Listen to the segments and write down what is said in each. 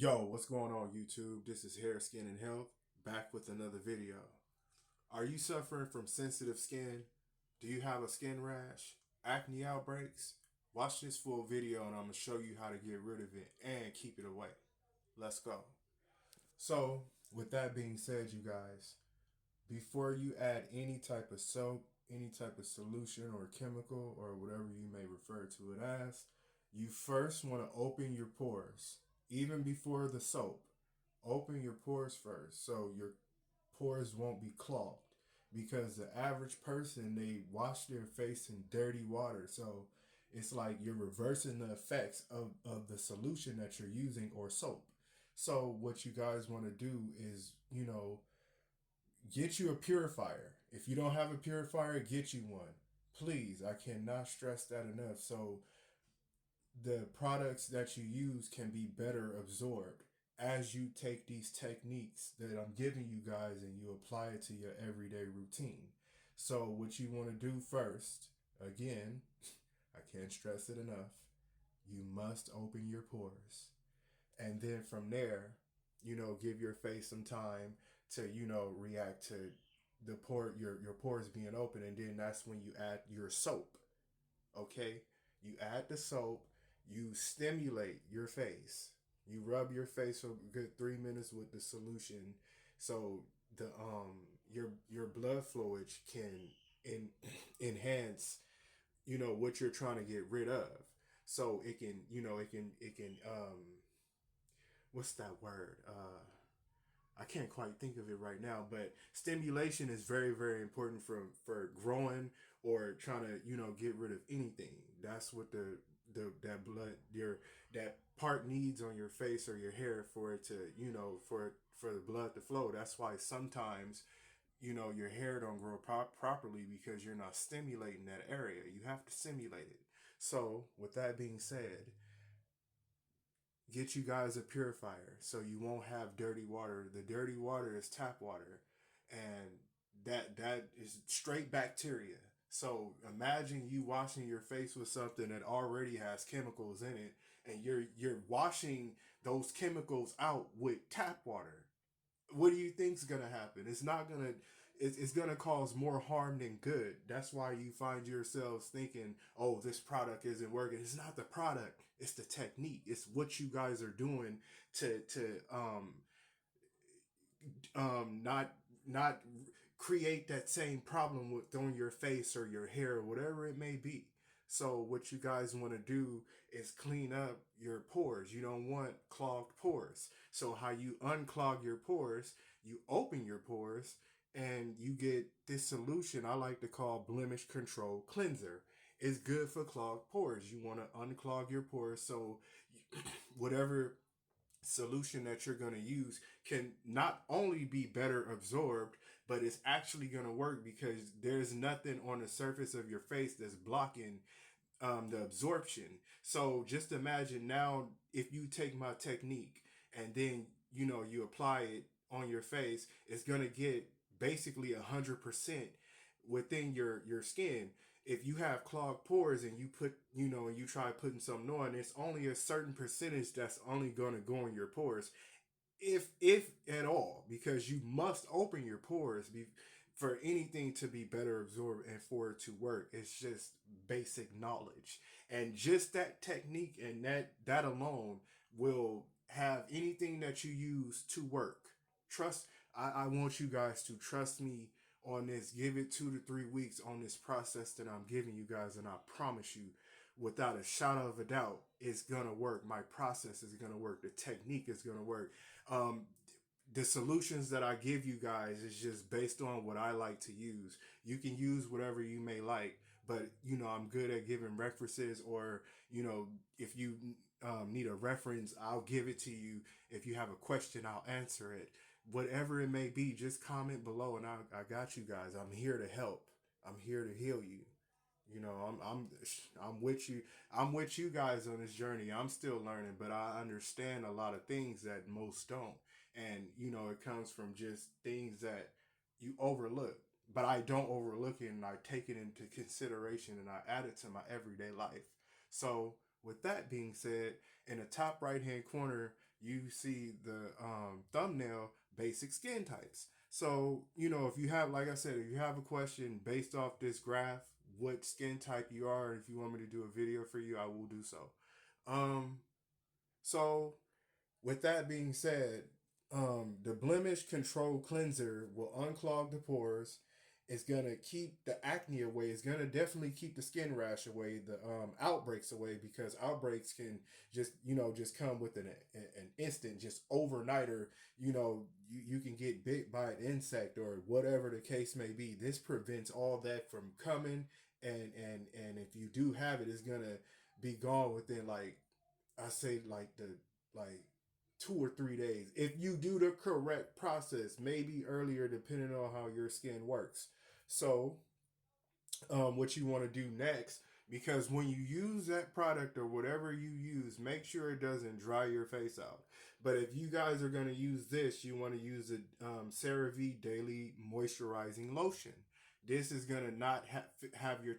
Yo, what's going on YouTube? This is Hair, Skin, and Health, back with another video. Are you suffering from sensitive skin? Do you have a skin rash? Acne outbreaks? Watch this full video and I'm going to show you how to get rid of it and keep it away. Let's go. So, with that being said, you guys, before you add any type of soap, any type of solution or chemical or whatever you may refer to it as, you first want to open your pores. Even before the soap, open your pores first so your pores won't be clogged. Because the average person, they wash their face in dirty water. So it's like you're reversing the effects of the solution that you're using or soap. So what you guys want to do is, get you a purifier. If you don't have a purifier, get you one. Please, I cannot stress that enough. So the products that you use can be better absorbed as you take these techniques that I'm giving you guys and you apply it to your everyday routine. So what you want to do first, again, I can't stress it enough, you must open your pores. And then from there, give your face some time to, react to your pores being open, and then that's when you add your soap. Okay? You add the soap, you stimulate your face. You rub your face for a good 3 minutes with the solution so the your blood fluid can enhance what you're trying to get rid of. So it can what's that word? I can't quite think of it right now, but stimulation is very, very important for growing or trying to, get rid of anything. That's what the that blood that part needs on your face or your hair for it to, for the blood to flow. That's why sometimes, your hair don't grow properly because you're not stimulating that area. You have to stimulate it. So, with that being said, get you guys a purifier so you won't have dirty water. The dirty water is tap water, and that is straight bacteria. So imagine you washing your face with something that already has chemicals in it, and you're washing those chemicals out with tap water. What do you think's gonna happen? It's gonna cause more harm than good. That's why you find yourselves thinking, oh, this product isn't working. It's not the product, it's the technique. It's what you guys are doing to not create that same problem with on your face or your hair or whatever it may be. So what you guys want to do is clean up your pores. You don't want clogged pores. So how you unclog your pores, you open your pores and you get this solution I like to call blemish control cleanser. It's good for clogged pores. You want to unclog your pores so whatever solution that you're going to use can not only be better absorbed, but it's actually going to work because there's nothing on the surface of your face that's blocking the absorption. So just imagine now if you take my technique and then you apply it on your face, it's going to get basically 100% within your skin. If you have clogged pores and you put, and you try putting something on, it's only a certain percentage that's only going to go in your pores, if at all, because you must open your pores for anything to be better absorbed and for it to work. It's just basic knowledge, and just that technique and that alone will have anything that you use to work. Trust. I want you guys to trust me on this. Give it 2 to 3 weeks on this process that I'm giving you guys, and I promise you, without a shadow of a doubt, it's gonna work. My process is gonna work. The technique is gonna work. Um, the solutions that I give you guys is just based on what I like to use. You can use whatever you may like, but I'm good at giving references, or if you need a reference, I'll give it to you. If you have a question, I'll answer it. Whatever it may be, just comment below, and I got you guys. I'm here to help. I'm here to heal you. I'm with you. I'm with you guys on this journey. I'm still learning, but I understand a lot of things that most don't. And it comes from just things that you overlook. But I don't overlook it, and I take it into consideration, and I add it to my everyday life. So with that being said, in the top right hand corner, you see the thumbnail, basic skin types. So, you know, if you have, like I said, if you have a question based off this graph, what skin type you are, if you want me to do a video for you, I will do so. Um, so with that being said, the blemish control cleanser will unclog the pores. It's gonna keep the acne away. It's gonna definitely keep the skin rash away, the outbreaks away, because outbreaks can just, you know, just come with an instant, just overnight, or you know, you can get bit by an insect or whatever the case may be. This prevents all that from coming, and if you do have it, it's gonna be gone within, like, I say, like like 2 or 3 days if you do the correct process. Maybe earlier, depending on how your skin works. So, what you want to do next, because when you use that product or whatever you use, make sure it doesn't dry your face out. But if you guys are going to use this, you want to use a CeraVe Daily Moisturizing Lotion. This is going to not have your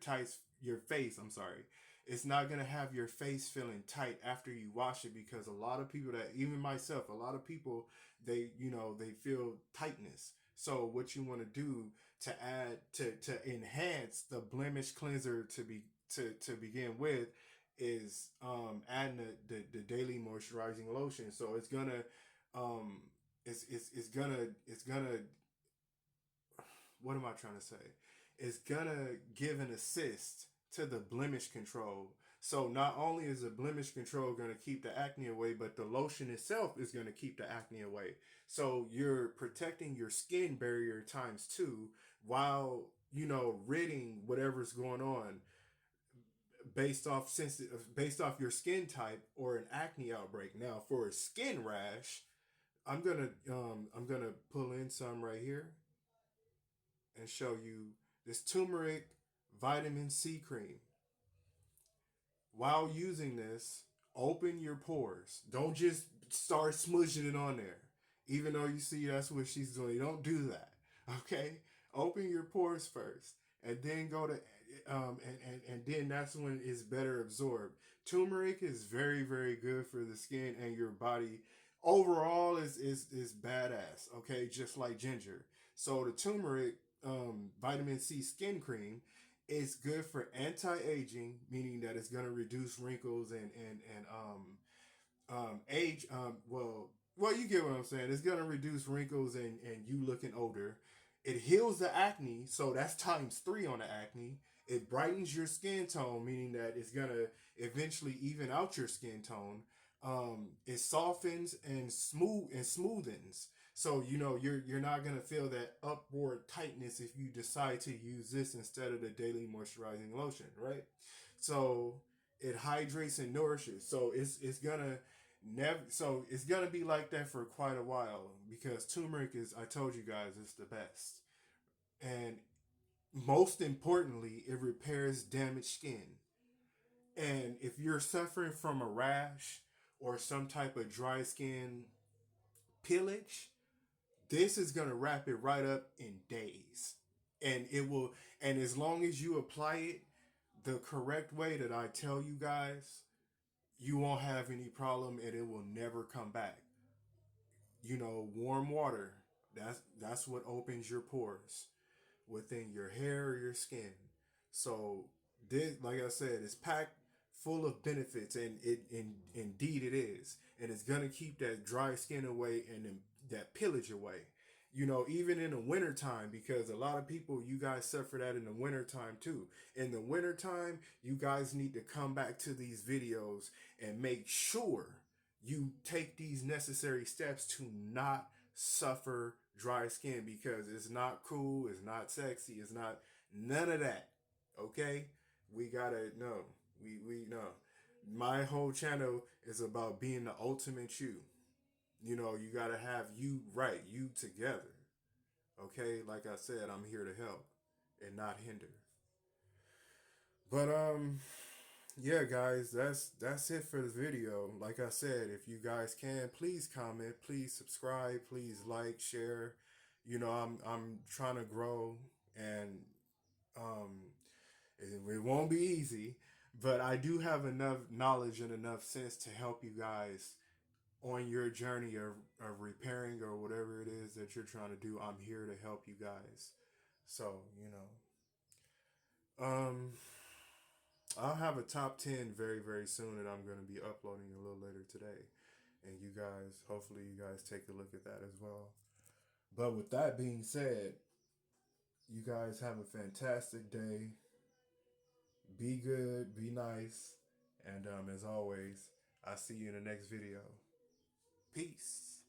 face, I'm sorry, it's not going to have your face feeling tight after you wash it, because a lot of people, that even myself, a lot of people, they, you know, they feel tightness. So what you want to do to add, to enhance the blemish cleanser, to begin with, is adding the daily moisturizing lotion. So it's gonna um it's gonna, what am I trying to say? It's gonna give an assist to the blemish control. So not only is the blemish control gonna keep the acne away, but the lotion itself is gonna keep the acne away. So you're protecting your skin barrier times two, while, you know, ridding whatever's going on based off your skin type or an acne outbreak. Now for a skin rash, I'm gonna pull in some right here and show you this turmeric vitamin C cream. While using this, open your pores. Don't just start smudging it on there. Even though you see that's what she's doing. Don't do that. Okay? Open your pores first. And then go to and then that's when it's better absorbed. Turmeric is very, very good for the skin and your body. Overall is badass. Okay, just like ginger. So the turmeric vitamin C skin cream, it's good for anti-aging, meaning that it's going to reduce wrinkles and age. Well, you get what I'm saying. It's going to reduce wrinkles and you looking older. It heals the acne, so that's times three on the acne. It brightens your skin tone, meaning that it's going to eventually even out your skin tone. It softens and smoothens. So you know you're not gonna feel that upward tightness if you decide to use this instead of the daily moisturizing lotion, right? So it hydrates and nourishes. So it's gonna be like that for quite a while, because turmeric is, I told you guys, it's the best. And most importantly, it repairs damaged skin. And if you're suffering from a rash or some type of dry skin pillage, this is going to wrap it right up in days. And it will, and as long as you apply it the correct way that I tell you guys, you won't have any problem and it will never come back. You know, warm water, that's what opens your pores within your hair or your skin. So this, like I said, is packed full of benefits, and indeed it is, and it's gonna keep that dry skin away and that pillage away. You know, even in the wintertime, because a lot of people, you guys suffer that in the wintertime too. In the wintertime, you guys need to come back to these videos and make sure you take these necessary steps to not suffer dry skin, because it's not cool, it's not sexy, it's not none of that. Okay? We gotta know. We know. My whole channel is about being the ultimate you. You know, you gotta have you right, you together. Okay? Like I said, I'm here to help and not hinder. But yeah, guys, that's it for the video. Like I said, if you guys can, please comment, please subscribe, please like, share. You know, I'm trying to grow, and um it won't be easy, but I do have enough knowledge and enough sense to help you guys on your journey of repairing or whatever it is that you're trying to do. I'm here to help you guys. So, um, I'll have a top 10 very, very soon that I'm going to be uploading a little later today. And you guys, hopefully, you guys take a look at that as well. But with that being said, you guys have a fantastic day. Be good, be nice. And as always, I'll see you in the next video. Peace.